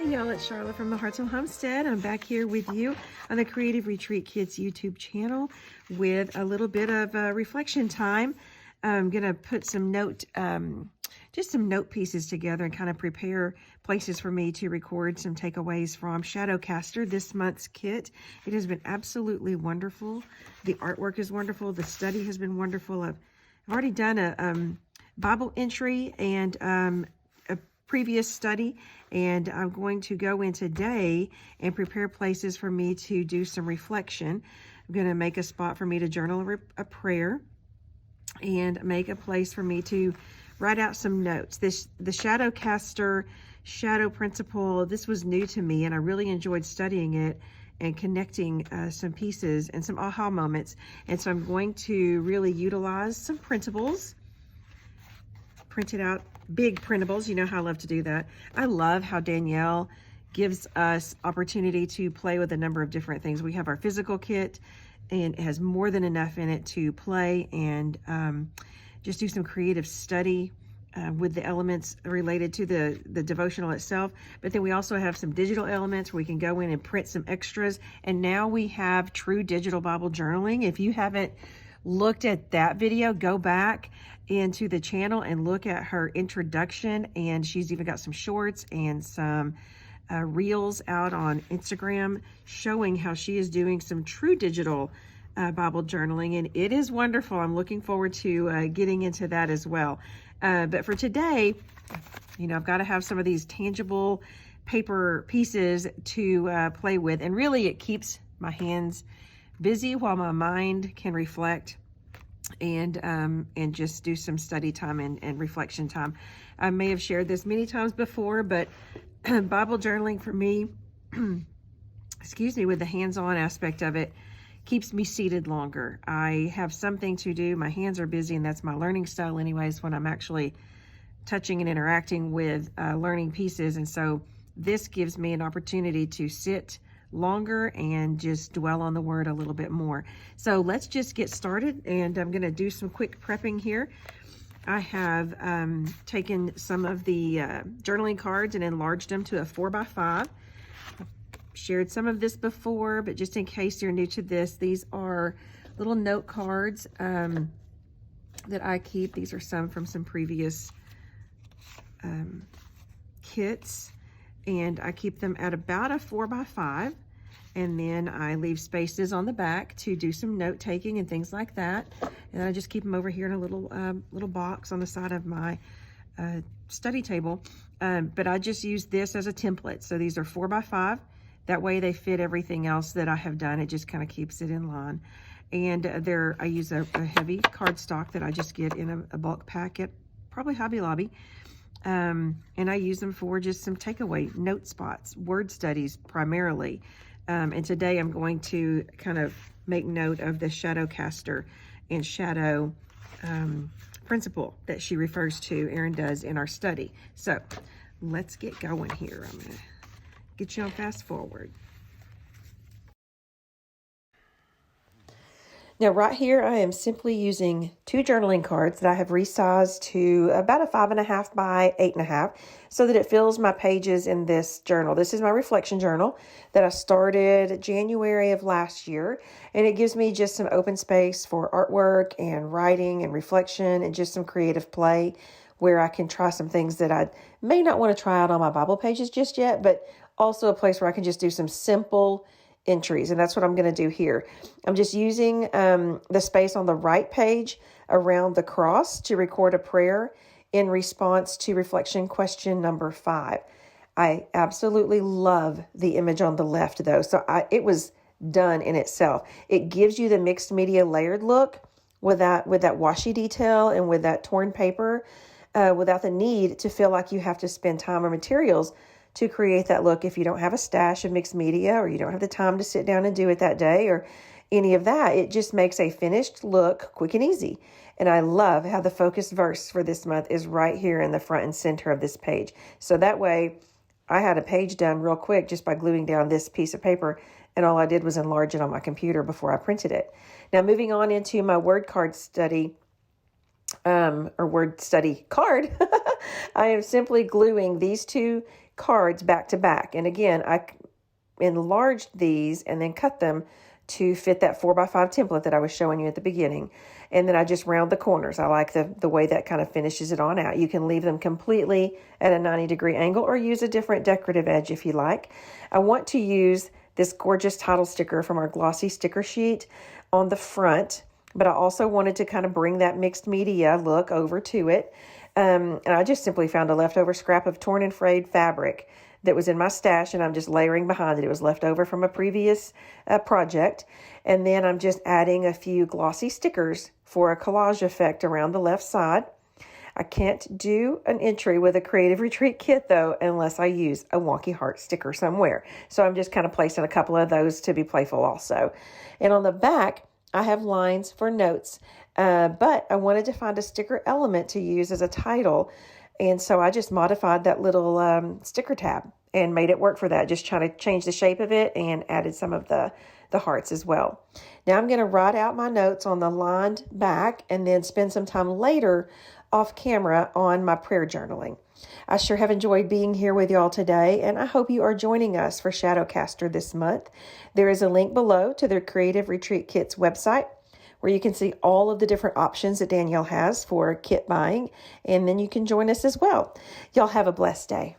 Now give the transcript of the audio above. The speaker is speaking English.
Hey y'all, it's Sharla from the Hearts of Homestead. I'm back here with you on the Creative Retreat Kids YouTube channel with a little bit of reflection time. I'm gonna put some just some note pieces together and kind of prepare places for me to record some takeaways from Shadowcaster, this month's kit. It has been absolutely wonderful. The artwork is wonderful. The study has been wonderful. I've already done a Bible entry and a previous study, and I'm going to go in today and prepare places for me to do some reflection. I'm going to make a spot for me to journal a prayer and make a place for me to write out some notes. The Shadowcaster shadow principle, this was new to me, and I really enjoyed studying it and connecting some pieces and some aha moments. And so I'm going to really utilize some printables, printed out big printables. You know how I love to do that. I love how Danielle gives us opportunity to play with a number of different things. We have our physical kit, and it has more than enough in it to play and just do some creative study with the elements related to the devotional itself. But then we also have some digital elements where we can go in and print some extras. And now we have true digital Bible journaling. If you haven't looked at that video, go back into the channel and look at her introduction. And she's even got some shorts and some reels out on Instagram showing how she is doing some true digital Bible journaling, and it is wonderful. I'm looking forward to getting into that as well. But for today, you know, I've got to have some of these tangible paper pieces to play with, and really it keeps my hands busy while my mind can reflect and just do some study time and reflection time. I may have shared this many times before, but Bible journaling for me, excuse me, with the hands-on aspect of it, keeps me seated longer. I have something to do. My hands are busy, and that's my learning style anyways, when I'm actually touching and interacting with learning pieces. And so this gives me an opportunity to sit longer and just dwell on the word a little bit more. So let's just get started, and I'm going to do some quick prepping here. I have taken some of the journaling cards and enlarged them to a 4x5. Shared some of this before, but just in case you're new to this, these are little note cards that I keep. These are some from some previous kits, and I keep them at about a 4x5, and then I leave spaces on the back to do some note taking and things like that. And I just keep them over here in a little box on the side of my study table. But I just use this as a template. So these are 4x5. That way they fit everything else that I have done. It just kind of keeps it in line. And I use a heavy cardstock that I just get in a bulk packet, probably Hobby Lobby. And I use them for just some takeaway note spots, word studies primarily. And today I'm going to kind of make note of the Shadowcaster and shadow principle that she refers to, Erin does, in our study. So let's get going here. I'm going to get you on fast forward. Now right here, I am simply using two journaling cards that I have resized to about a 5.5 by 8.5 so that it fills my pages in this journal. This is my reflection journal that I started January of last year, and it gives me just some open space for artwork and writing and reflection and just some creative play where I can try some things that I may not want to try out on my Bible pages just yet, but also a place where I can just do some simple entries. And that's what I'm going to do here. I'm just using the space on the right page around the cross to record a prayer in response to reflection question number 5. I absolutely love the image on the left though. So it was done in itself. It gives you the mixed media layered look with that washi detail and with that torn paper, without the need to feel like you have to spend time or materials to create that look if you don't have a stash of mixed media or you don't have the time to sit down and do it that day or any of that. It just makes a finished look quick and easy. And I love how the focus verse for this month is right here in the front and center of this page. So that way I had a page done real quick just by gluing down this piece of paper, and all I did was enlarge it on my computer before I printed it. Now moving on into my word card study, or word study card, I am simply gluing these two cards back to back. And again, I enlarged these and then cut them to fit that 4x5 template that I was showing you at the beginning. And then I just round the corners. I like the way that kind of finishes it on out. You can leave them completely at a 90-degree angle or use a different decorative edge if you like. I want to use this gorgeous title sticker from our glossy sticker sheet on the front, but I also wanted to kind of bring that mixed media look over to it. And I just simply found a leftover scrap of torn and frayed fabric that was in my stash, and I'm just layering behind it. It was left over from a previous project. And then I'm just adding a few glossy stickers for a collage effect around the left side. I can't do an entry with a Creative Retreat kit, though, unless I use a wonky heart sticker somewhere. So I'm just kind of placing a couple of those to be playful also. And on the back, I have lines for notes, but I wanted to find a sticker element to use as a title. And so I just modified that little sticker tab and made it work for that. Just trying to change the shape of it and added some of the hearts as well. Now I'm going to write out my notes on the lined back and then spend some time later off camera on my prayer journaling. I sure have enjoyed being here with y'all today, and I hope you are joining us for Shadowcaster this month. There is a link below to the Creative Retreat Kit's website, where you can see all of the different options that Danielle has for kit buying, and then you can join us as well. Y'all have a blessed day.